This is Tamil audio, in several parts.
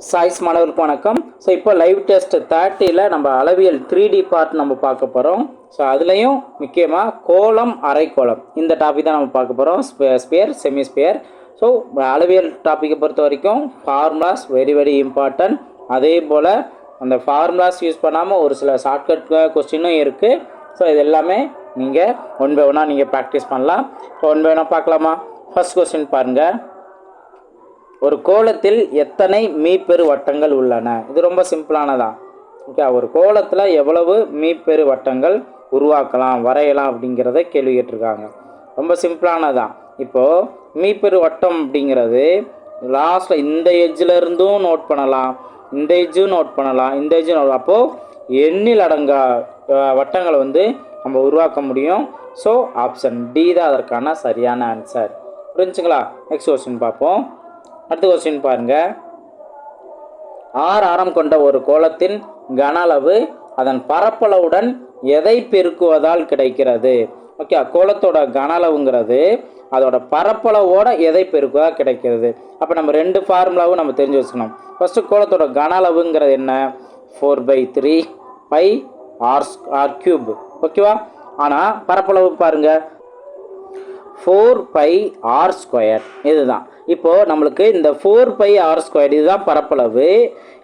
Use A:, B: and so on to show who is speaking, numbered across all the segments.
A: சாய்ஸ் மாணவர்களுக்கு வணக்கம். ஸோ இப்போ லைவ் டெஸ்ட் 30ல் நம்ம அளவியல் 3D பார்ட் நம்ம பார்க்க போகிறோம். ஸோ அதுலேயும் முக்கியமாக கோளம் அரைக்கோளம் இந்த டாபிக் தான் நம்ம பார்க்க போகிறோம். Sphere semi sphere. ஸோ அளவியல் டாப்பிக்கை பொறுத்த வரைக்கும் ஃபார்முலாஸ் வெரி வெரி இம்பார்ட்டன்ட். அதே போல் அந்த ஃபார்முலாஸ் யூஸ் பண்ணாமல் ஒரு சில ஷார்ட்கட் கொஸ்டினும் இருக்குது. ஸோ இது எல்லாமே நீங்கள் ஒன் பை ஒன்னாக நீங்கள் ப்ராக்டிஸ் பண்ணலாம். ஸோ ஒன் பை ஒன்னாக பார்க்கலாமா? ஃபர்ஸ்ட் கொஸ்டின் பாருங்கள். ஒரு கோளத்தில் எத்தனை மீப்பெரு வட்டங்கள் உள்ளன? இது ரொம்ப சிம்பிளானதான். ஓகே, ஒரு கோளத்தில் எவ்வளவு மீப்பெரு வட்டங்கள் உருவாக்கலாம் வரையலாம் அப்படிங்கிறத கேள்வி கேட்டிருக்காங்க. ரொம்ப சிம்பிளானதான். இப்போது மீப்பெரு வட்டம் அப்படிங்கிறது லாஸ்ட்டில் இந்த எட்ஜில் இருந்தும் நோட் பண்ணலாம், இந்த எட்ஜும் நோட் பண்ணலாம், இந்த எட்ஜும் நோட். அப்போது எண்ணில் அடங்கா வட்டங்களை நம்ம உருவாக்க முடியும். ஸோ ஆப்ஷன் டி தான் அதற்கான சரியான ஆன்சர். புரிஞ்சுங்களா? நெக்ஸ்ட் கொஸ்டின் பார்ப்போம். அடுத்த கொஸ்டின் பாருங்கள். 6 ஆரம் கொண்ட ஒரு கோளத்தின் கன அளவு அதன் பரப்பளவுடன் எதை பெருக்குவதால் கிடைக்கிறது? ஓகே, கோளத்தோட கன அளவுங்கிறது அதோட பரப்பளவோட எதை பெருக்குவதால் கிடைக்கிறது. அப்போ நம்ம ரெண்டு ஃபார்முலாவும் நம்ம தெரிஞ்சு வச்சுக்கணும். ஃபஸ்ட்டு கோளத்தோட கன அளவுங்கிறது என்ன? 4/3 பை ஆர் கியூப். ஓகேவா? ஆனால் பரப்பளவு பாருங்கள் 4πr². இதுதான். இப்போது நம்மளுக்கு இந்த 4πr² இதுதான் பரப்பளவு.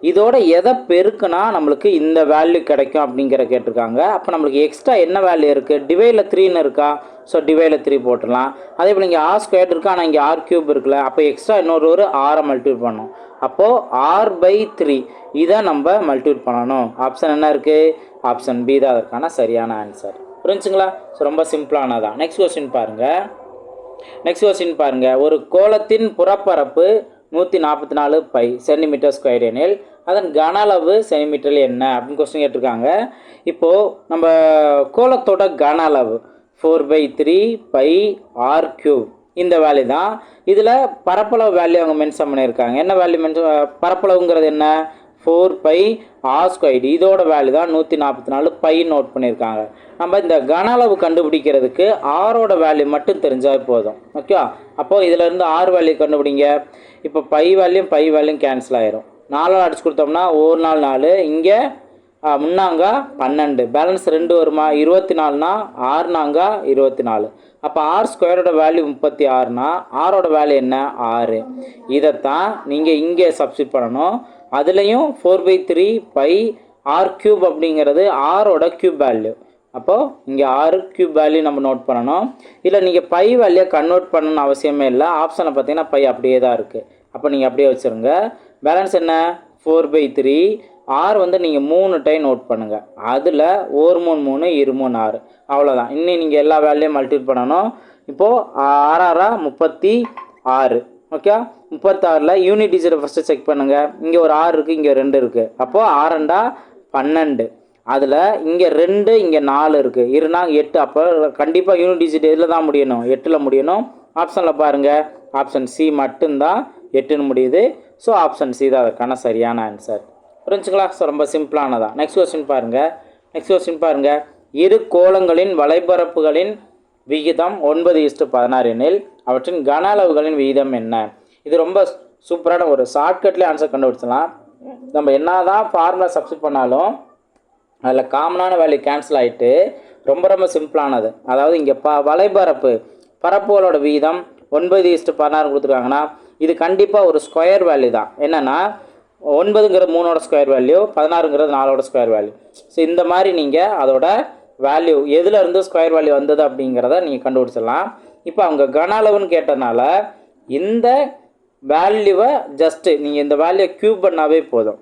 A: இதோட எதை பெருக்குனா நம்மளுக்கு இந்த வேல்யூ கிடைக்கும் அப்படிங்கிற கேட்டிருக்காங்க. அப்போ நம்மளுக்கு எக்ஸ்ட்ரா என்ன வேல்யூ இருக்குது? டிவைடில் 3ன்னு இருக்கா? ஸோ டிவைடில் 3 போட்டுடலாம். அதே போல் இங்கே r² இருக்கா, ஆனால் இங்கே r³ இருக்குல்ல. அப்போ எக்ஸ்ட்ரா ஒரு ஆரை மல்டிபிள் பண்ணணும். அப்போது r/3 இதை நம்ம மல்டிபிள் பண்ணணும். ஆப்ஷன் என்ன இருக்குது? ஆப்ஷன் பி தான் அதற்கான சரியான ஆன்சர். புரிஞ்சுங்களா? ஸோ ரொம்ப சிம்பிளானதான். நெக்ஸ்ட் கொஸ்டின் பாருங்கள். ஒரு கோளத்தின் புறப்பரப்பு 144 பை சென்டிமீட்டர்² எனில் அதன் கன அளவு சென்டிமீட்டரில் என்ன அப்படின்னு கொஸ்டின் கேட்டிருக்காங்க. இப்போது நம்ம கோளத்தோட கன அளவு 4/3 பை r³ இந்த வேல்யூ தான். இதில் பரப்பளவு வேல்யூ அவங்க மென்ஷன் பண்ணியிருக்காங்க. என்ன வேல்யூ பரப்பளவுங்கிறது என்ன? 4πr². இதோட வேல்யூ தான் 144 பை நோட் பண்ணியிருக்காங்க. நம்ம இந்த கன அளவு கண்டுபிடிக்கிறதுக்கு ஆரோட வேல்யூ மட்டும் தெரிஞ்சால் போதும். ஓகேவா? அப்போது இதிலேருந்து ஆர் வேல்யூ கண்டுபிடிங்க. இப்போ பை வேல்யூம் கேன்சல் ஆயிரும். 4 அடிச்சு கொடுத்தோம்னா 1 நாள் 4, இங்கே முன்னாங்க 12, பேலன்ஸ் 2 வருமா? 24னா 6 நாங்க 24. அப்போ r² வேல்யூ 36னா ஆரோட வேல்யூ என்ன? 6. இதைத்தான் நீங்கள் இங்கே சப்ஸ்டிட் பண்ணணும். அதுலேயும் 4/3 பை r³ அப்படிங்கிறது ஆரோட க்யூப் வேல்யூ. அப்போது இங்கே r³ வேல்யூ நம்ம நோட் பண்ணணும். இல்லை நீங்கள் பை வேல்யூ கன்வெர்ட் பண்ணணும்னு அவசியமே இல்லை. ஆப்ஷனை பார்த்தீங்கன்னா பை அப்படியே தான் இருக்குது. அப்போ நீங்கள் அப்படியே வச்சுருங்க. பேலன்ஸ் என்ன? 4/3. ஆர் நீங்கள் 3 டைம் நோட் பண்ணுங்கள். அதில் 1 3 3 2 3 6 அவ்வளோதான். இன்னும் நீங்கள் எல்லா வேல்யூயும் மல்டிபிள் பண்ணணும். இப்போது 6 36. ஓகே, 36ல் யூனிட் டிஜிட்டை ஃபஸ்ட்டு செக் பண்ணுங்கள். இங்கே ஒரு 6 இருக்குது, இங்கே 2 இருக்குது. அப்போது 6 12. அதில் இங்கே 2 இங்கே 4 இருக்குது, இருந்தாங்க 8. அப்போ கண்டிப்பாக யூனிட் டிஜிட் இதில் தான் முடியணும், 8ல் முடியணும். ஆப்ஷனில் பாருங்கள், ஆப்ஷன் சி மட்டும்தான் 8ன்னு முடியுது. ஸோ ஆப்ஷன் சி தான் அதற்கான சரியான ஆன்சர். புரிஞ்சுங்களா? ஸோ ரொம்ப சிம்பிளானதான். நெக்ஸ்ட் கொஸ்டின் பாருங்கள். இரு கோளங்களின் வலைபரப்புகளின் விகிதம் 9:16 எனில் அவற்றின் கன அளவுகளின் விகிதம் என்ன? இது ரொம்ப சூப்பரான ஒரு ஷார்ட்கட்லேயே ஆன்சர் கண்டுபிடிச்சலாம். நம்ம என்ன தான் ஃபார்முலா சப்ஸ்டிட் பண்ணாலும் அதில் காமனான வேல்யூ கேன்சல் ஆகிட்டு ரொம்ப சிம்பிளானது. அதாவது இங்கே பரப்புகளோட விகிதம் 9:16 கொடுத்துருக்காங்கன்னா இது கண்டிப்பாக ஒரு ஸ்கொயர் வேல்யூ தான். என்னென்னா 9ங்கிறது 3ஓட ஸ்கொயர் வேல்யூ, 16ங்கிறது 4ஓட ஸ்கொயர் வேல்யூ. ஸோ இந்த மாதிரி நீங்கள் அதோட வேல்யூ எதில் இருந்து ஸ்கொயர் வேல்யூ வந்தது அப்படிங்கிறத நீங்கள் கண்டுபிடிச்சிடலாம். இப்போ அவங்க கன அளவுன்னு கேட்டனால இந்த வேல்யூவை ஜஸ்ட்டு நீங்கள் இந்த வேல்யூவை க்யூப் பண்ணாவே போதும்.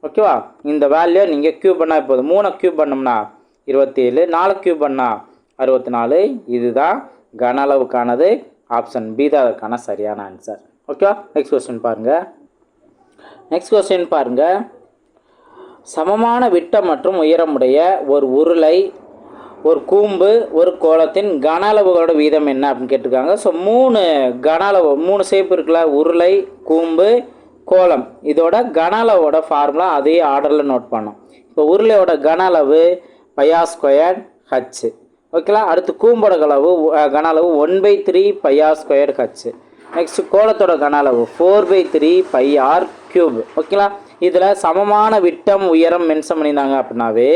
A: ஓகேவா? இந்த வேல்யூ நீங்கள் க்யூப் பண்ணால் போதும். 3 க்யூப் பண்ணோம்னா 27, 4 க்யூப் பண்ணால் 64. இதுதான் கன அளவுக்கானது. ஆப்ஷன் பி தான் அதற்கான சரியான ஆன்சர். ஓகேவா? நெக்ஸ்ட் கொஸ்டின் பாருங்கள். சமமான விட்டம் மற்றும் உயரமுடைய ஒரு உருளை, ஒரு கூம்பு, ஒரு கோளத்தின் கன அளவுகளோட வீதம் என்ன அப்படின்னு கேட்டிருக்காங்க. ஸோ 3 கன அளவு, 3 ஷேப் இருக்குல்ல, உருளை, கூம்பு, கோளம். இதோட கன அளவோட ஃபார்முலா அதே ஆர்டரில் நோட் பண்ணோம். இப்போ உருளையோட கன அளவு πr²h. ஓகேங்களா? அடுத்து கூம்போட கன அளவு 1/3 πr²h. நெக்ஸ்ட் கோலத்தோட கன அளவு 4/3 பை ஆர் கியூப். ஓகேங்களா, இதில் சமமான விட்டம் உயரம் மென்ஷன் பண்ணியிருந்தாங்க அப்படின்னாவே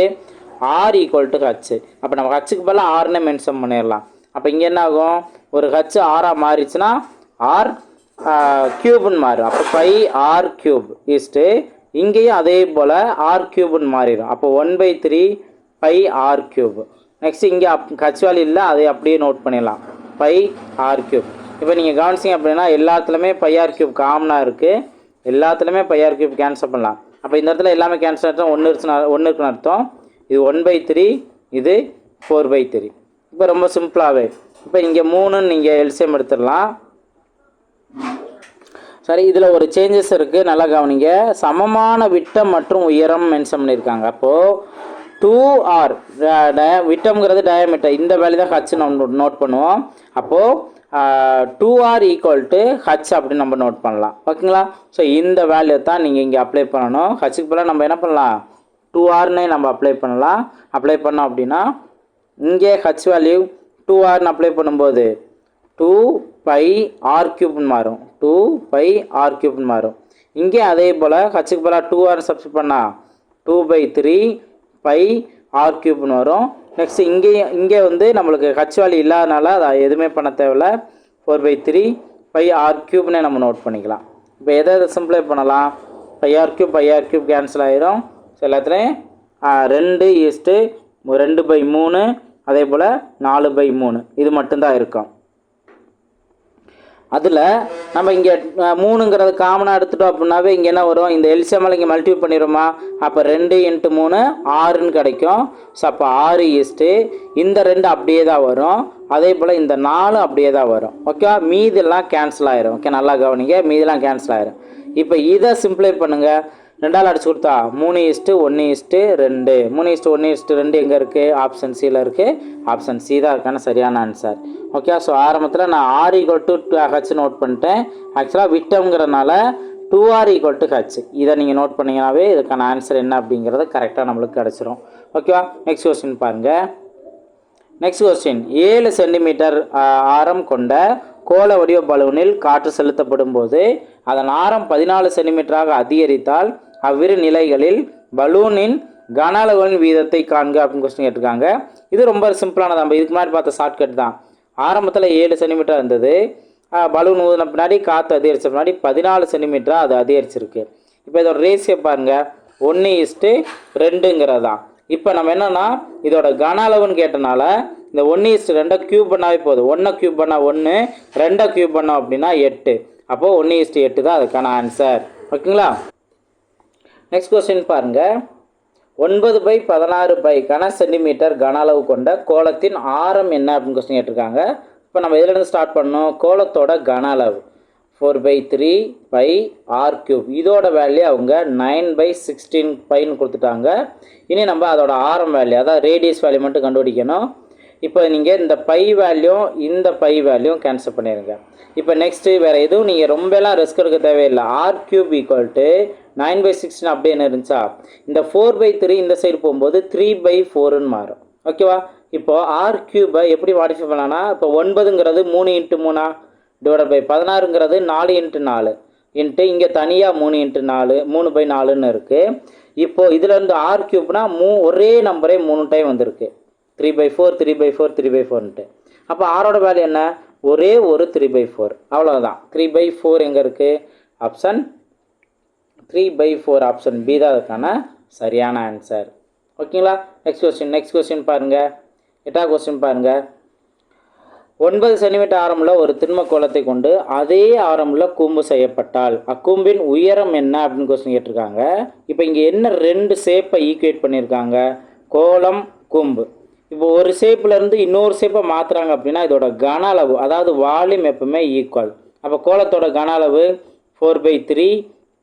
A: ஆர் ஈக்குவல் டு ஹச். அப்போ நம்ம ஹச்சுக்கு பதிலாக ஆர்னே மென்ஷன் பண்ணிடலாம். அப்போ இங்கே என்ன ஆகும், ஒரு ஹச் ஆராக மாறிச்சுன்னா ஆர் கியூப்னு மாறும். அப்போ பை ஆர் கியூப் ஈஸ்ட்டு இங்கேயும் அதே போல் ஆர் கியூப்னு மாறிடும். அப்போ 1/3 பை ஆர் கியூப். நெக்ஸ்ட் இங்கே ஹச் வேல்யூ இல்லை, அதை அப்படியே நோட் பண்ணிடலாம், பை ஆர் கியூப். இப்போ நீங்கள் கவனிச்சிங்க அப்படின்னா எல்லாத்துலேயுமே பை ஆர் கியூப் காமனாக இருக்குது, எல்லாத்துலேயுமே பை ஆர் கியூப் கேன்சல் பண்ணலாம். அப்போ இந்த இடத்துல எல்லாமே கேன்சல் ஆகிட்டோம், ஒன்று இருக்குன்னு அர்த்தம். இது 1/3, இது 4/3. இப்போ ரொம்ப சிம்பிளாகவே இப்போ இங்கே 3ன்னு நீங்கள் எல்சிஎம் எடுத்துடலாம். சரி, இதில் ஒரு சேஞ்சஸ் இருக்குது, நல்லா கவனிங்க. சமமான விட்டம் மற்றும் உயரம் மென்ஷன் பண்ணியிருக்காங்க. அப்போது 2r விட்டம்ங்கிறது டயமீட்டர், இந்த வேல்யூ தான் ஹச் நம்ம நோட் பண்ணுவோம். அப்போது 2r ஈக்குவல் டு ஹச் அப்படின்னு நம்ம நோட் பண்ணலாம். ஓகேங்களா, ஸோ இந்த வேல்யூ தான் நீங்கள் இங்கே அப்ளை பண்ணணும். ஹச்சுக்கு பதிலாக நம்ம என்ன பண்ணலாம், 2rனே நம்ம அப்ளை பண்ணலாம். அப்ளை பண்ணோம் அப்படின்னா இங்கே ஹச் வேல்யூ 2rன்னு அப்ளை பண்ணும்போது 2 பை ஆர் கியூப்னு மாறும், 2 பை ஆர் கியூப்னு மாறும். இங்கே அதே போல் ஹச்சுக்கு பதிலாக 2r சப்ஸ்டிட் பண்ணால் 2/3 பை ஆர் கியூப்னு வரும். நெக்ஸ்ட் இங்கே வந்து நம்மளுக்கு ஹச் வேல்யூ இல்லாதனால அதை எதுவுமே பண்ண தேவையில்ல, 4/3 பை ஆர் கியூப்னே நம்ம நோட் பண்ணிக்கலாம். இப்போ எதை சிம்பிளை பண்ணலாம், பை ஆர் கியூப் கேன்சல் ஆகிரும். ஸோ எல்லாத்துலேயும் 2:2/3 அதே போல் 4/3 இது மட்டும்தான் இருக்கும். அதில் நம்ம இங்கே 3ங்கிறது காமனாக எடுத்துட்டோம் அப்படின்னாவே இங்கே என்ன வரும், இந்த எல்சிஎம்மில் இங்கே மல்டிப்ளை பண்ணிடுமா, அப்போ 2 × 3 6ன்னு கிடைக்கும். ஸோ அப்போ 6 இந்த 2 அப்படியே தான் வரும், அதே போல் இந்த 4 அப்படியே தான் வரும். ஓகே, மீதெல்லாம் கேன்சல் ஆயிரும். ஓகே, நல்லா கவனிங்க, மீதெல்லாம் கேன்சல் ஆயிரும். இப்போ இதை சிம்பிளை பண்ணுங்கள், 2ஆல் அடிச்சு கொடுத்தா 3:1:2. 3:1:2 எங்கே இருக்குது, ஆப்ஷன் சியில் இருக்குது. ஆப்ஷன் சி தான் இருக்கான சரியான ஆன்சர். ஓகே, ஸோ ஆரம்பத்தில் நான் R equal to H note பண்ணிட்டேன். ஆக்சுவலாக விட்டம்ங்கிறனால 2r ஈக்குவல் டு ஹச், இதை நீங்கள் நோட் பண்ணிங்கனாவே இதுக்கான ஆன்சர் என்ன அப்படிங்கிறது கரெக்டாக நம்மளுக்கு கிடச்சிரும். ஓகேவா, நெக்ஸ்ட் கொஸ்டின் பாருங்கள். நெக்ஸ்ட் கொஸ்டின், 7 சென்டிமீட்டர் ஆரம் கொண்ட கோள வடிவ பலூனில் காற்று செலுத்தப்படும் போது அதன் ஆரம் 14 சென்டிமீட்டராக அதிகரித்தால் அவ்விரு நிலைகளில் பலூனின் கன அளவுகளின் வீதத்தை காண்க அப்படின்னு கொஸ்டின் கேட்டிருக்காங்க. இது ரொம்ப சிம்பிளானது, நம்ம இதுக்கு முன்னாடி பார்த்த ஷார்ட்கட் தான். ஆரம்பத்தில் 7 சென்டிமீட்டர் இருந்தது, பலூன் ஊதின பின்னாடி காற்று அதிகரித்த பின்னாடி 14 சென்டிமீட்டராக அது அதிகரிச்சிருக்கு. இப்போ இதோட ரேஷியோ பாருங்கள், 1:2 தான். இப்போ நம்ம என்னென்னா இதோட கன அளவுன்னு கேட்டனால இந்த 1:2 க்யூப் பண்ணாவே போதும். 1 க்யூப் பண்ணால் 1, 2 க்யூப் பண்ணோம் அப்படின்னா 8. அப்போது 1:8 தான் அதுக்கான ஆன்சர். ஓகேங்களா, நெக்ஸ்ட் கொஸ்டின் பாருங்கள். 9/16 கன சென்டிமீட்டர் கன அளவு கொண்ட கோலத்தின் ஆரம் என்ன அப்படின்னு கொஸ்டின் கேட்டிருக்காங்க. இப்போ நம்ம இதிலிருந்து ஸ்டார்ட் பண்ணோம், கோலத்தோட கன அளவு 4/3 பை ஆர் கியூப், இதோட வேல்யூ அவங்க 9/16 பைன்னு கொடுத்துட்டாங்க. இனி நம்ம அதோட ஆரம் வேல்யூ, அதாவது ரேடியஸ் வேல்யூ மட்டும் கண்டுபிடிக்கணும். இப்போ நீங்கள் இந்த பை வேல்யூ இந்த பை வேல்யூ கேன்சல் பண்ணிடுங்க. இப்போ நெக்ஸ்ட்டு வேறு எதுவும் நீங்கள் ரொம்பலாம் ரிஸ்க் எடுக்க தேவையில்லை. ஆர் கியூப் ஈக்குவல் டு 9/16 அப்படின்னு இருந்துச்சா, இந்த 4/3 இந்த சைடு போகும்போது 3/4ன்னு மாறும். ஓகேவா, இப்போது ஆர் கியூபை எப்படி மாடிஃபை பண்ணலான்னா, இப்போ 9ங்கிறது 3 × 3 டிவைட் பை 16ங்கிறது 4 × 4 இன்ட்டு இங்கே தனியாக 3 × 4 3/4ன்னு இருக்குது. இப்போது இதிலேருந்து ஆர் கியூப்னா ஒரே நம்பரே 3 டைம் வந்திருக்கு, 3/4 3/4 3/4ன்ட்டு. அப்போ ஆரோட வேல்யூ என்ன, ஒரே ஒரு 3/4, அவ்வளோதான். 3/4 எங்கே இருக்குது, ஆப்ஷன் 3/4, ஆப்ஷன் பி தான் அதுக்கான சரியான ஆன்சர். ஓகேங்களா, நெக்ஸ்ட் கொஸ்டின் பாருங்கள். 8வது கொஸ்டின் பாருங்கள். 9 சென்டிமீட்டர் ஆரமுள்ள ஒரு திண்ம கோலத்தை கொண்டு அதே ஆரமுள்ள கூம்பு செய்யப்பட்டால் அக்கூம்பின் உயரம் என்ன அப்படின்னு கொஸ்டின் கேட்டிருக்காங்க. இப்போ இங்கே என்ன 2 ஷேப்பை ஈக்குவேட் பண்ணியிருக்காங்க, கோலம் கூம்பு. இப்போ ஒரு ஷேப்லேருந்து இன்னொரு ஷேப்பை மாற்றுறாங்க அப்படின்னா இதோட கன அளவு, அதாவது வால்யூம் எப்பவுமே ஈக்குவல். அப்போ கோலத்தோட கன அளவு 4/3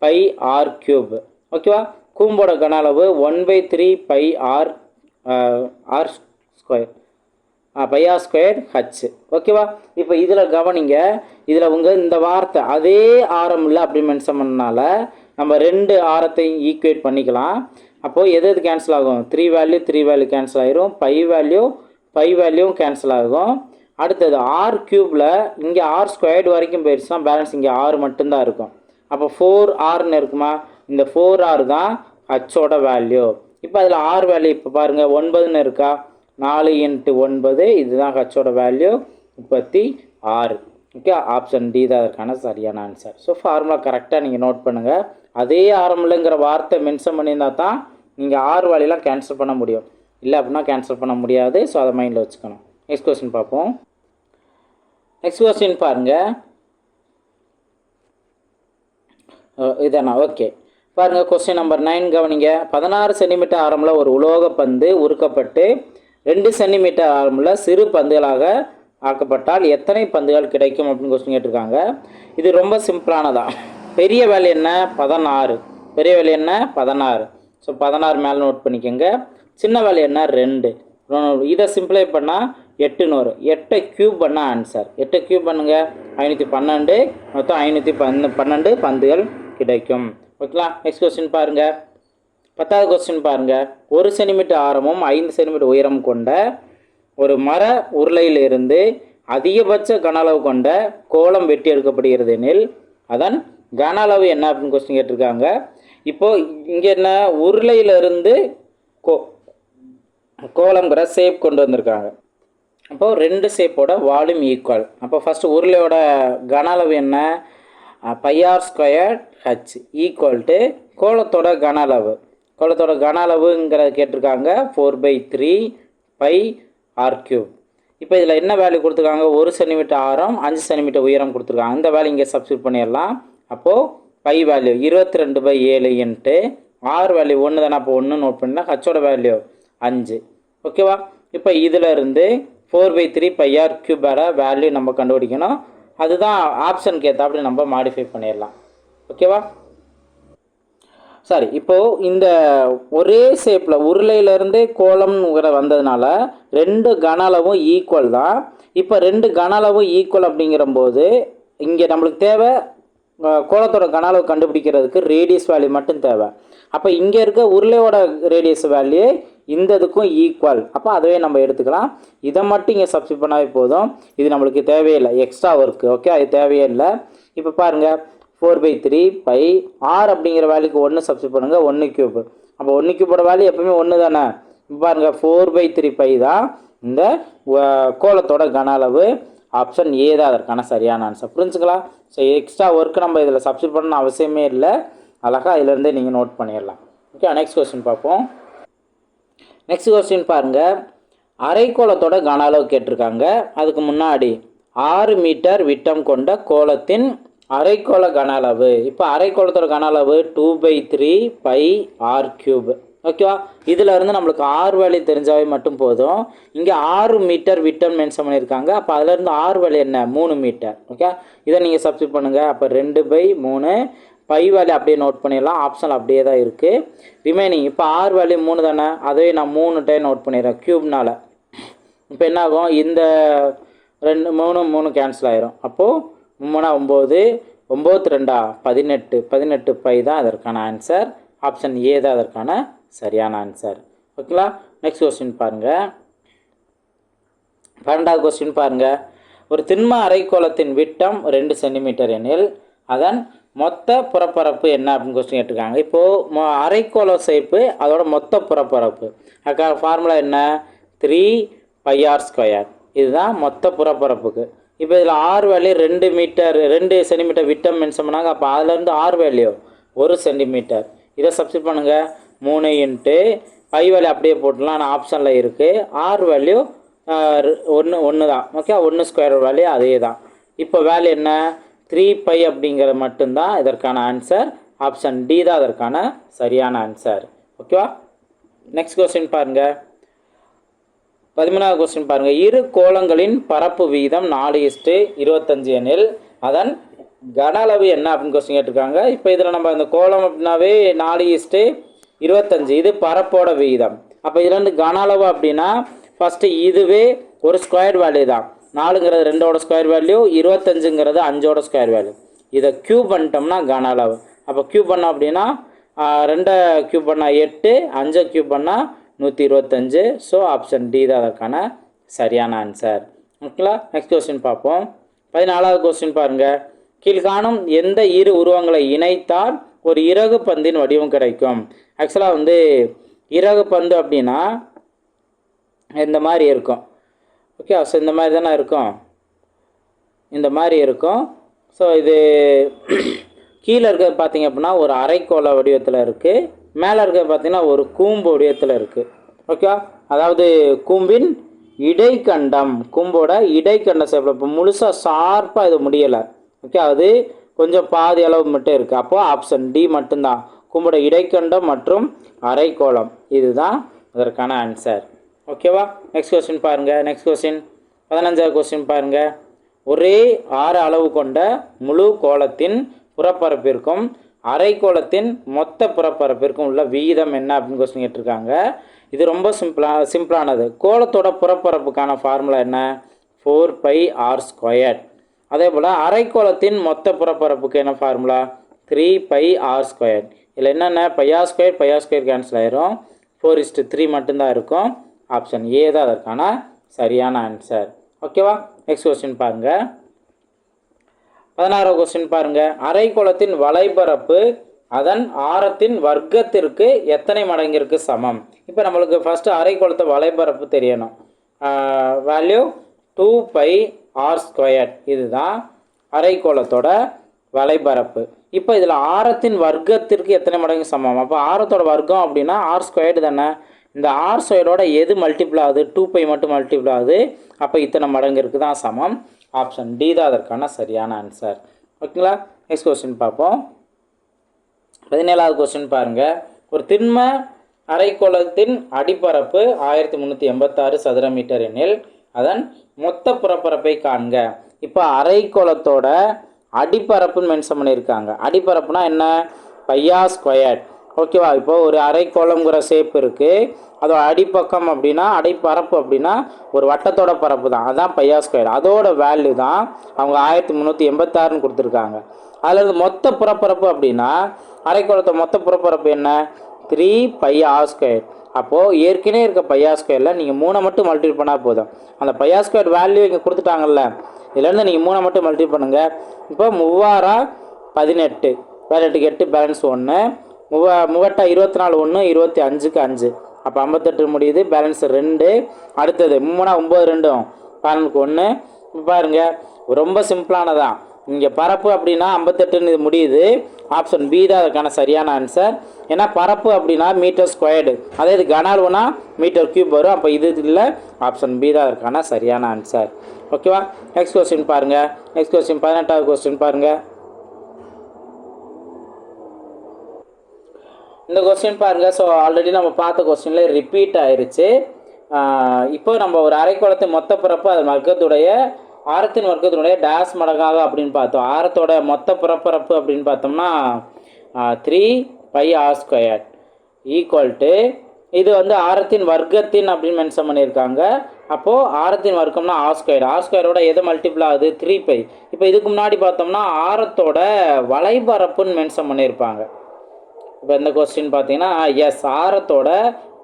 A: பை ஆர் கியூப். ஓகேவா, கூம்போட கன அளவு 1/3 pi R square pi R square H. ஓகேவா, இப்போ இதில் கவனிங்க, இதில் உங்கள் இந்த வார்த்தை அதே ஆரம் இல்லை அப்படி மென்ஷன் பண்ணனால நம்ம 2 ஆரத்தையும் ஈக்குவேட் பண்ணிக்கலாம். அப்போது எது கேன்சல் ஆகும், 3 வேல்யூ கேன்சல் ஆகிரும், பை வேல்யூவும் கேன்சல் ஆகும். அடுத்தது ஆர் க்யூப்பில் இங்கே ஆர் ஸ்கொயர்டு வரைக்கும் போயிடுச்சுன்னா பேலன்ஸ் இங்கே ஆர் மட்டும்தான் இருக்கும். அப்போ 4rன்னு இருக்குமா, இந்த 4r தான் ஹச்சோட வேல்யூ. இப்போ அதில் ஆர் வேல்யூ இப்போ பாருங்கள் 9ன்னு இருக்கா, 4 × 9 இதுதான் ஹச்சோட வேல்யூ 36. ஓகே, ஆப்ஷன் டி தான் அதற்கான சரியான ஆன்சர். ஸோ ஃபார்முலா கரெக்டாக நீங்கள் நோட் பண்ணுங்கள். அதே ஆரம்பில்ங்கிற வார்த்தை மென்ஷன் பண்ணியிருந்தால் தான் நீங்கள் ஆர் வேல்யூலாம் கேன்சல் பண்ண முடியும், இல்லை அப்படின்னா கேன்சல் பண்ண முடியாது. ஸோ அதை மைண்டில் வச்சுக்கணும். நெக்ஸ்ட் கொஸ்டின் பார்ப்போம். நெக்ஸ்ட் கொஸ்டின் பாருங்கள், இதானா? ஓகே பாருங்கள், கொஸ்டின் நம்பர் 9 கவனிங்க. 16 சென்டிமீட்டர் ஆரம்பில் ஒரு உலோக பந்து உருக்கப்பட்டு 2 சென்டிமீட்டர் ஆரம்பில் சிறு பந்துகளாக ஆக்கப்பட்டால் எத்தனை பந்துகள் கிடைக்கும் அப்படின்னு கொஸ்டின் கேட்டிருக்காங்க. இது ரொம்ப சிம்பிளானதான். பெரிய வேல்யூ என்ன, 16. பெரிய வேல்யூ என்ன, 16. ஸோ 16 மேலே நோட் பண்ணிக்கோங்க. சின்ன வேல்யூ என்ன, 2. இதை சிம்பிளை பண்ணால் 8 8 க்யூப் பண்ணால் ஆன்சர். 8 க்யூப் பண்ணுங்கள், 512. மொத்தம் 512 பந்துகள் கிடைக்கும். ஓகேங்களா? நெக்ஸ்ட் கொஸ்டின் பாருங்கள். 10வது கொஸ்டின் பாருங்கள். 1 சென்டிமீட்டர் ஆரமும் 5 சென்டிமீட்டர் உயரம் கொண்ட ஒரு மர உருளையிலிருந்து அதிகபட்ச கன அளவு கொண்ட கோலம் வெட்டி எடுக்கப்படுகிறது எனில் அதன் கன அளவு என்ன அப்படின்னு கொஸ்டின் கேட்டிருக்காங்க. இப்போது இங்கே என்ன, உருளையிலிருந்து கோலம்ங்கிற ஷேப் கொண்டு வந்திருக்காங்க. அப்போது 2 ஷேப்போட வால்யூம் ஈக்குவல். அப்போ ஃபஸ்ட்டு உருளையோட கன அளவு என்ன, πr² h ஈக்குவல் டு கோலத்தோட கன அளவு. கோலத்தோட கன அளவுங்கிறத கேட்டிருக்காங்க 4/3 πr³. இப்போ இதில் என்ன வேல்யூ கொடுத்துருக்காங்க, 1 சென்டிமீட்டர் ஆரம் 5 சென்டிமீட்டர் உயரம் கொடுத்துருக்காங்க. அந்த வேல்யூ இங்கே சப்ஸ்டியூட் பண்ணிடலாம். அப்போது pi value 22/7 into R value 1 தானே, அப்போ 1 நோட் பண்ணிடலாம். ஹச்சோட வேல்யூ 5. ஓகேவா? இப்போ இதில் இருந்து 4/3 πr³ வேல்யூ நம்ம கண்டுபிடிக்கணும். அதுதான் ஆப்ஷனுக்கு ஏற்றாப்படி நம்ம மாடிஃபை பண்ணிடலாம். ஓகேவா? சரி, இப்போது இந்த ஒரே ஷேப்பில் உருளையிலேருந்து கோலம்ங்கிற வந்ததுனால 2 கன அளவும் ஈக்குவல் தான். இப்போ 2 கன அளவும் ஈக்குவல் அப்படிங்கிறம்போது இங்கே நம்மளுக்கு தேவை கோலத்தோட கன அளவு கண்டுபிடிக்கிறதுக்கு ரேடியஸ் வேல்யூ மட்டும் தேவை. அப்போ இங்கே இருக்க உருளையோட ரேடியஸ் வேல்யூ இந்த இதுக்கும் ஈக்குவல். அப்போ அதுவே நம்ம எடுத்துக்கலாம். இதை மட்டும் இங்கே சப்ஸ்டியூட் பண்ணாவே போதும். இது நம்மளுக்கு தேவையில்லை, எக்ஸ்ட்ரா ஒர்க்கு. ஓகே, அது தேவையே இல்லை. இப்போ பாருங்கள், 4/3 π r அப்படிங்கிற வேல்யூக்கு 1 சப்ஸ்டியூட் பண்ணுங்கள், 1 க்யூப். அப்போ 1 க்யூப்போட வேல்யூ எப்பவுமே 1 தானே. இப்போ பாருங்கள், 4/3 π தான் இந்த கோலத்தோட கன அளவு. ஆப்ஷன் ஏ தான் அதற்கான சரியான ஆன்சர். புரிஞ்சுங்களா? ஸோ எக்ஸ்ட்ரா ஒர்க்கு நம்ம இதில் சப்ஸ்டியூட் பண்ணணும் அவசியமே இல்லை. அழகாக இதிலேருந்தே நீங்கள் நோட் பண்ணிடலாம். ஓகே, நெக்ஸ்ட் கொஸ்டின் பார்ப்போம். நெக்ஸ்ட் கொஸ்டின் பாருங்கள். அரைக்கோளத்தோட கன அளவு கேட்டிருக்காங்க. அதுக்கு முன்னாடி 6 மீட்டர் விட்டம் கொண்ட கோலத்தின் அரைக்கோள கன அளவு. இப்போ அரைக்கோளத்தோட கன அளவு 2/3 πr³. ஓகேவா? இதில் இருந்து நம்மளுக்கு ஆர் வேல்யூ தெரிஞ்சாவே மட்டும் போதும். இங்கே 6 மீட்டர் விட்டம் மென்ஷன் பண்ணியிருக்காங்க. அப்போ அதிலேருந்து ஆர் வேல்யூ என்ன, 3 மீட்டர். ஓகே, இதை நீங்கள் சப்ஸ்டியூட் பண்ணுங்கள். அப்போ 2/3 π வேல்யூ அப்படியே நோட் பண்ணிடலாம். ஆப்ஷன் அப்படியே தான் இருக்குது. ரிமைனிங் இப்போ ஆர் வேல்யூ 3 தானே, அதுவே நான் 3 டைம் நோட் பண்ணிடுறேன் க்யூப்னால். இப்போ என்ன ஆகும், இந்த 2 3 கேன்சல் ஆயிரும். அப்போது 3 9 9 2 18 π தான் அதற்கான ஆன்சர். ஆப்ஷன் ஏ தான் அதற்கான சரியான ஆன்சர். ஓகேங்களா? நெக்ஸ்ட் கொஸ்டின் பாருங்கள். 12வது கொஸ்டின் பாருங்கள். ஒரு திண்ம அரைக்கோளத்தின் விட்டம் 2 சென்டிமீட்டர் எனில் அதன் மொத்த புறப்பரப்பு என்ன அப்படின்னு கொஸ்டின் கேட்டிருக்காங்க. இப்போது அரைக்கோள ஷேப்பு அதோட மொத்த புறப்பரப்பு. அதுக்காக ஃபார்முலா என்ன, 3 πr². இதுதான் மொத்த புறப்பரப்புக்கு. இப்போ இதில் ஆர் வேல்யூ 2 சென்டிமீட்டர் விட்டம் மென்ஷன் பண்ணாங்க. அப்போ அதுலேருந்து ஆர் வேல்யூ 1 சென்டிமீட்டர். இதை சப்ஸ்டியூட் பண்ணுங்கள், 3 இன்ட்டு பை வேல்யூ அப்படியே போட்டுடலாம். ஆனால் ஆப்ஷனில் இருக்குது. ஆர் வேல்யூ 1 தான். ஓகே, 1² வேல்யூ அதே தான். இப்போ வேல்யூ என்ன, 3 π அப்படிங்கிறது மட்டும்தான் இதற்கான ஆன்சர். ஆப்ஷன் டி தான் அதற்கான சரியான ஆன்சர். ஓகேவா? நெக்ஸ்ட் கொஸ்டின் பாருங்கள். 13வது கொஸ்டின் பாருங்கள். இரு கோளங்களின் பரப்பு வீதம் 4:25 எனில் அதன் கன அளவு என்ன அப்படின்னு கொஸ்டின் கேட்டிருக்காங்க. இப்போ இதில் நம்ம இந்த கோளம் அப்படின்னாவே 4:25, இது பரப்போட விகிதம். அப்போ இதில் வந்து கன அளவு அப்படின்னா ஃபஸ்ட்டு இதுவே ஒரு ஸ்கொயர் வேல்யூ தான். 4ங்கிறது 2ஓட ஸ்கொயர் வேல்யூ, 25ங்கிறது 5ஓட ஸ்கொயர் வேல்யூ. இதை க்யூப் பண்ணிட்டோம்னா கன அளவு. அப்போ க்யூப் பண்ணோம் அப்படின்னா 2 க்யூப் பண்ணால் 8, 5 க்யூப் பண்ணால் 125. ஸோ ஆப்ஷன் டி தான் அதற்கான சரியான ஆன்சர். ஓகேங்களா. நெக்ஸ்ட் கொஸ்டின் பார்ப்போம். 14வது கொஸ்டின் பாருங்கள். கீழ்காணும் எந்த இரு உருவங்களை இணைத்தால் ஒரு இறகு பந்தின் வடிவம் கிடைக்கும்? ஆக்சுவலாக வந்து இறகு பந்து அப்படின்னா இந்த மாதிரி இருக்கும். ஓகே, ஸோ இந்த மாதிரி தானே இருக்கும், இந்த மாதிரி இருக்கும். ஸோ இது கீழே இருக்கிறது பார்த்திங்க அப்படின்னா ஒரு அரைக்கோள வடிவத்தில் இருக்குது, மேலே இருக்கிறது பார்த்திங்கன்னா ஒரு கூம்பு வடிவத்தில் இருக்குது. ஓகே, அதாவது கூம்பின் இடைக்கண்டம், கூம்போட இடைக்கண்ட ஷேப்பில். இப்போ முழுசாக ஷார்ப்பாக இது முடியலை. ஓகே, அது கொஞ்சம் பாதி அளவு மட்டும் இருக்குது. அப்போது ஆப்ஷன் டி மட்டும்தான், கூம்போட இடைக்கண்டம் மற்றும் அரைக்கோளம். இதுதான் அதற்கான ஆன்சர். ஓகேவா. நெக்ஸ்ட் கொஸ்டின் பாருங்கள். நெக்ஸ்ட் கொஸ்டின் 15வது கொஸ்டின் பாருங்கள். ஒரே 6 அளவு கொண்ட முழு கோளத்தின் புறப்பரப்பிற்கும் அரைக்கோளத்தின் மொத்த புறப்பரப்பிற்கும் உள்ள விகிதம் என்ன அப்படின்னு கொஸ்டின் கேட்டிருக்காங்க. இது ரொம்ப சிம்பிளானது. கோளத்தோட புறப்பரப்புக்கான ஃபார்முலா என்ன? 4πr². அதே போல் அரைக்கோளத்தின் மொத்த புறப்பரப்புக்கு என்ன ஃபார்முலா? 3πr². இதில் என்னென்ன πr² கேன்சல் ஆயிரும், 4:3 மட்டும்தான் இருக்கும். ஆப்ஷன் ஏ தான் அதற்கான சரியான ஆன்சர். ஓகேவா. நெக்ஸ்ட் கொஸ்டின் பாருங்கள். 16வது கொஸ்டின் பாருங்கள். அரைக்கோளத்தின் வலைபரப்பு அதன் ஆரத்தின் வர்க்கத்திற்கு எத்தனை மடங்கிற்கு சமம்? இப்போ நம்மளுக்கு ஃபஸ்ட்டு அரைக்கோளத்தை வலைபரப்பு தெரியணும். Value 2πr². இதுதான் அரைக்கோளத்தோட வலைபரப்பு. இப்போ இதில் ஆரத்தின் வர்க்கத்திற்கு எத்தனை மடங்கு சமம்? அப்போ ஆரத்தோட வர்க்கம் அப்படின்னா r² தானே. இந்த r² எது மல்டிபிள் ஆகுது? 2π மட்டும் மல்டிபிள் ஆகுது. அப்போ இத்தனை மடங்கிற்கு தான் சமம். ஆப்ஷன் டி தான் அதற்கான சரியான ஆன்சர். ஓகேங்களா. நெக்ஸ்ட் கொஸ்டின் பார்ப்போம். 17வது கொஸ்டின் பாருங்கள். ஒரு திண்ம அரைக்கோளத்தின் அடிப்பரப்பு 1386 சதுர மீட்டர் எனில் அதன் மொத்த புறப்பரப்பை காண்க. இப்போ அரைக்கோளத்தோட அடிப்பரப்புன்னு மென்ஷன் பண்ணியிருக்காங்க. அடிப்பரப்புனா என்ன? πr². ஓகேவா. இப்போ ஒரு அரைக்கோளம்ங்கிற ஷேப் இருக்குது, அதோட அடிப்பக்கம் அப்படின்னா அடிப்பரப்பு அப்படின்னா ஒரு வட்டத்தோட பரப்பு தான், அதுதான் πr². அதோட வேல்யூ தான் அவங்க 1386ன்னு கொடுத்துருக்காங்க. அதில் மொத்த புறப்பரப்பு அப்படின்னா அரைக்கோளத்தை மொத்த புறப்பரப்பு என்ன? 3πr². அப்போது ஏற்கனவே இருக்க πr²ல நீங்கள் 3 மட்டும் மல்டிபிள் பண்ணால் போதும். அந்த πr² வேல்யூ இங்கே கொடுத்துட்டாங்கல்ல, இதுலேருந்து நீங்கள் 3 மட்டும் மல்டிபிள் பண்ணுங்கள். இப்போ 3×18, 8 பேலன்ஸ் 1, 3×8 24, 1 25க்கு 5, அப்போ 58 முடியுது, பேலன்ஸ் 2. அடுத்தது 3 9 2 12க்கு 1. இப்போ பாருங்கள், ரொம்ப சிம்பிளானதான். இங்கே பரப்பு அப்படின்னா 58ன்னு இது முடியுது. ஆப்ஷன் பி தான் அதுக்கான சரியான ஆன்சர். ஏன்னா பரப்பு அப்படின்னா மீட்டர்², அதே இது கன அளவுனா மீட்டர்³ வரும். அப்போ இது இல்லை, ஆப்ஷன் பி தான் அதற்கான சரியான ஆன்சர். ஓகேவா. நெக்ஸ்ட் கொஸ்டின் பாருங்கள். நெக்ஸ்ட் கொஸ்டின் 18வது கொஸ்டின் பாருங்கள். இந்த கொஸ்டின் பாருங்கள். ஸோ ஆல்ரெடி நம்ம பார்த்த கொஸ்டினில் ரிப்பீட் ஆயிடுச்சு. இப்போ நம்ம ஒரு அரைக்கோளத்தை மொத்த பரப்பு அது வர்க்கத்துடைய ஆரத்தின் வர்க்கத்தினுடைய டேஸ் மடங்காக அப்படின்னு பார்த்தோம். ஆரத்தோட மொத்த புறப்பரப்பு அப்படின்னு பார்த்தோம்னா 3πr² ஈக்குவல் இது வந்து ஆரத்தின் வர்க்கத்தின் அப்படின்னு மென்ஷன் பண்ணியிருக்காங்க. அப்போது ஆரத்தின் வர்க்கம்னா r². எதை மல்டிபிள் ஆகுது? 3π. இப்போ இதுக்கு முன்னாடி பார்த்தோம்னா ஆரத்தோட வலைபரப்புன்னு மென்ஷன் பண்ணியிருப்பாங்க. இப்போ இந்த கொஸ்டின் பார்த்தீங்கன்னா எஸ், ஆரத்தோட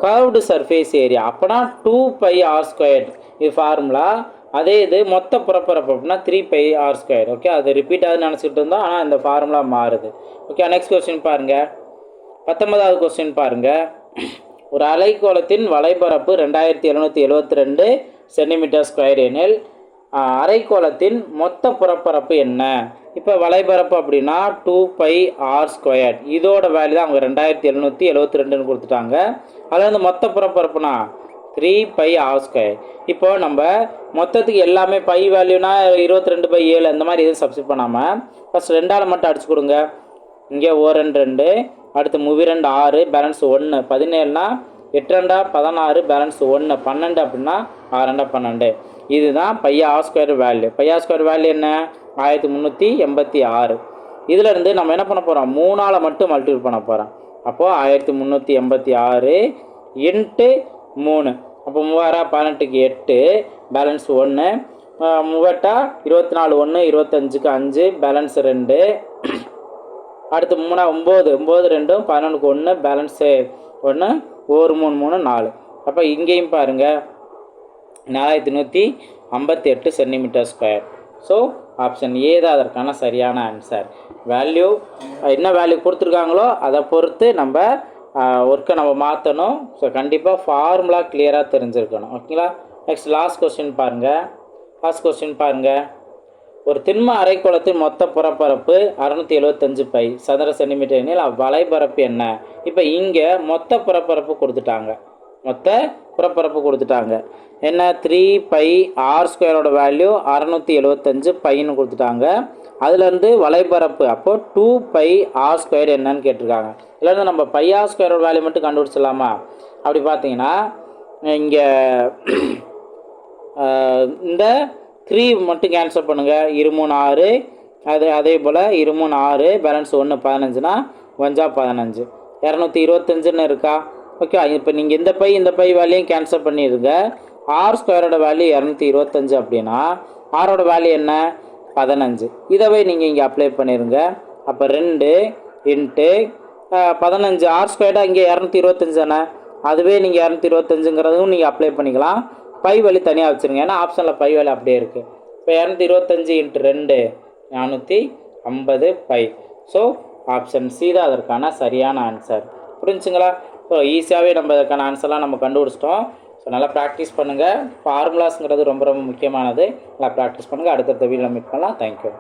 A: கர்வ்டு சர்ஃபேஸ் ஏரியா, அப்போனா 2πr². இது ஃபார்முலா. அதே இது மொத்த புறப்பரப்பு அப்படின்னா 3πr². ஓகே, அது ரிப்பீட் ஆகுதுன்னு நினச்சிட்டு இருந்தோம், ஆனால் இந்த ஃபார்முலா மாறுது. ஓகே, நெக்ஸ்ட் கொஸ்டின் பாருங்கள். 19வது கொஸ்டின் பாருங்கள். ஒரு அரைக்கோளத்தின் வலைபரப்பு 2772 சென்டிமீட்டர்² எனில் அரைக்கோளத்தின் மொத்த புறப்பரப்பு என்ன? இப்போ வலைபரப்பு அப்படின்னா 2πr². இதோட வேல்யூ தான் அவங்க 2772ன்னு கொடுத்துட்டாங்க. அதில் வந்து மொத்த புறப்பரப்புனா 3πr². இப்போ நம்ம மொத்தத்துக்கு எல்லாமே பை வேல்யூனா 22/7 அந்த மாதிரி எதுவும் சப்ஸ்டிட் பண்ணாமல் ஃபஸ்ட் 2ஆல் மட்டும் அடிச்சு கொடுங்க. இங்கே 2, அடுத்து 2 6, பேலன்ஸ் 1, 17னா 8 16, பேலன்ஸ் 1, 12 அப்படின்னா 6 12. இதுதான் πr² வேல்யூ. πr² வேல்யூ என்ன? 1386. இதிலேருந்து நம்ம என்ன பண்ண போகிறோம்? 3ஆல் மட்டும் மல்டிபிள் பண்ண போகிறோம். அப்போது 1386 × 3, அப்போ 3 18க்கு 8, பேலன்ஸ் 1, 3 24 1 25க்கு 5, பேலன்ஸ் 2. அடுத்து 3 9 9 2 11க்கு 1, பேலன்ஸு 1, 1 3 3 4. அப்போ இங்கேயும் பாருங்கள் 4186 58 centimetre square. So option A தான் அதற்கான சரியான ஆன்சர். வேல்யூ என்ன வேல்யூ கொடுத்துருக்காங்களோ அதை பொறுத்து நம்ம ஒர்க்கை நம்ம மாற்றணும். ஸோ கண்டிப்பாக ஃபார்முலா கிளியராக தெரிஞ்சிருக்கணும். ஓகேங்களா? நெக்ஸ்ட் லாஸ்ட் கொஸ்டின் பாருங்கள். ஒரு திண்ம அரைக்கோளத்தின் மொத்த புறப்பரப்பு 675 பை சதுர சென்டிமீட்டர் எனில் வலைபரப்பு என்ன? இப்போ இங்கே மொத்த புறப்பரப்பு கொடுத்துட்டாங்க. என்ன 3 பை ஆர் ஸ்கொயரோட வேல்யூ 675 பைன்னு கொடுத்துட்டாங்க. அதுலேருந்து வலைபரப்பு அப்போது 2 பை ஆர் ஸ்கொயர் என்னன்னு கேட்டிருக்காங்க. இல்லைன்னா நம்ம பை ஆர் ஸ்கொயரோட வேல்யூ மட்டும் கண்டுபிடிச்சிடலாமா? அப்படி பார்த்தீங்கன்னா இங்கே இந்த 3 மட்டும் கேன்சல் பண்ணுங்கள். 2 3 6 அதே போல் 2 3 6 பேலன்ஸ் 1 15னா 1 15 225ன்னு இருக்கா? ஓகே. இப்போ நீங்கள் இந்த பை வேல்யூயும் கேன்சல் பண்ணிடுங்க. ஆர் ஸ்கொயரோட வேல்யூ 225 அப்படின்னா ஆரோட வேல்யூ என்ன? 15. இதவே நீங்கள் இங்கே அப்ளை பண்ணிடுங்க. அப்போ 2 இன்ட்டு 15 ஆர் ஸ்கொயர்டா இங்கே 225 தானே, அதுவே நீங்கள் 225ங்கிறதும் நீங்கள் அப்ளை பண்ணிக்கலாம். பை வேல்யூ தனியாக வச்சுருங்க, ஏன்னா ஆப்ஷனில் பை வேல்யூ அப்படியே இருக்குது. இப்போ 225 into 2 450 pi. So option C தான் அதற்கான சரியான ஆன்சர். புரிஞ்சுங்களா? ஸோ ஈஸியாகவே நம்ம இதற்கான ஆன்சர்லாம் நம்ம கண்டுபிடிச்சிட்டோம். ஸோ நல்லா ப்ராக்டிஸ் பண்ணுங்கள். ஃபார்முலாஸுங்கிறது ரொம்ப ரொம்ப முக்கியமானது. நல்லா ப்ராக்டிஸ் பண்ணுங்கள். அடுத்தடுத்த வீடியோவில் மீட் பண்ணலாம். தேங்க்யூ.